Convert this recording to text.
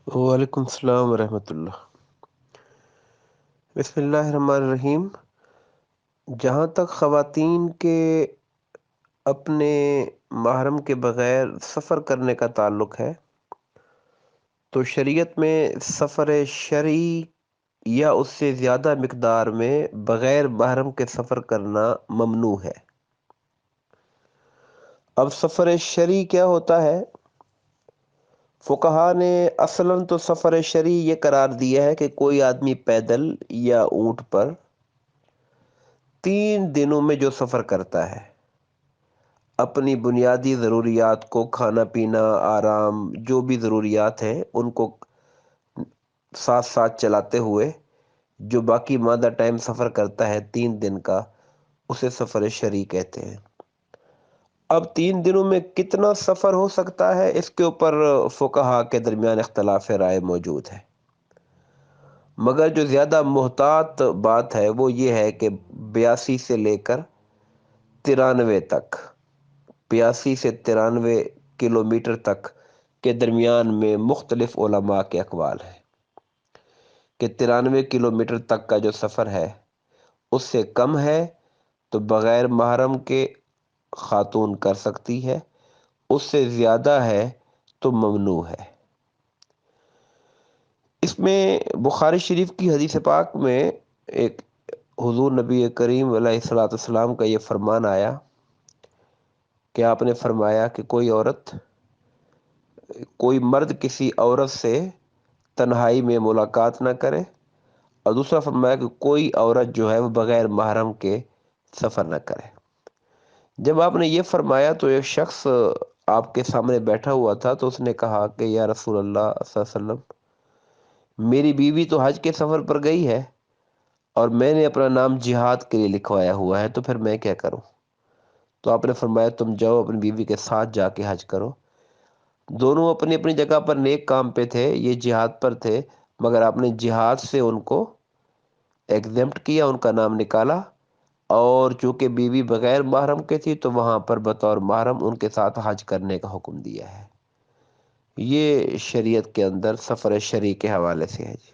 وعلیکم السلام ورحمۃ اللہ۔ بسم اللہ الرحمن الرحیم۔ جہاں تک خواتین کے اپنے محرم کے بغیر سفر کرنے کا تعلق ہے تو شریعت میں سفر شرعی یا اس سے زیادہ مقدار میں بغیر محرم کے سفر کرنا ممنوع ہے۔ اب سفر شرعی کیا ہوتا ہے؟ فقہا نے اصلاً تو سفر شرعی یہ قرار دیا ہے کہ کوئی آدمی پیدل یا اونٹ پر 3 دنوں میں جو سفر کرتا ہے، اپنی بنیادی ضروریات کو، کھانا پینا، آرام، جو بھی ضروریات ہیں ان کو ساتھ ساتھ چلاتے ہوئے جو باقی مادہ ٹائم سفر کرتا ہے 3 دن کا، اسے سفر شرعی کہتے ہیں۔ اب 3 دنوں میں کتنا سفر ہو سکتا ہے، اس کے اوپر فقہا کے درمیان اختلاف رائے موجود ہے، مگر جو زیادہ محتاط بات ہے وہ یہ ہے کہ 82 سے لے کر 93 تک، 82 سے 93 کلومیٹر تک کے درمیان میں مختلف علماء کے اقوال ہیں کہ 93 کلومیٹر تک کا جو سفر ہے اس سے کم ہے تو بغیر محرم کے خاتون کر سکتی ہے، اس سے زیادہ ہے تو ممنوع ہے۔ اس میں بخاری شریف کی حدیث پاک میں ایک حضور نبی کریم علیہ الصلوۃ والسلام کا یہ فرمان آیا کہ آپ نے فرمایا کہ کوئی مرد کسی عورت سے تنہائی میں ملاقات نہ کرے، اور دوسرا فرمایا کہ کوئی عورت جو ہے وہ بغیر محرم کے سفر نہ کرے۔ جب آپ نے یہ فرمایا تو ایک شخص آپ کے سامنے بیٹھا ہوا تھا، تو اس نے کہا کہ یا رسول اللہ صلی اللہ علیہ وسلم، میری بیوی تو حج کے سفر پر گئی ہے اور میں نے اپنا نام جہاد کے لیے لکھوایا ہوا ہے، تو پھر میں کیا کروں؟ تو آپ نے فرمایا تم جاؤ اپنی بیوی کے ساتھ جا کے حج کرو۔ دونوں اپنی اپنی جگہ پر نیک کام پہ تھے، یہ جہاد پر تھے، مگر آپ نے جہاد سے ان کو ایگزمپٹ کیا، ان کا نام نکالا، اور چونکہ بیوی بغیر محرم کے تھی تو وہاں پر بطور محرم ان کے ساتھ حج کرنے کا حکم دیا ہے۔ یہ شریعت کے اندر سفر شرعی کے حوالے سے ہے جی۔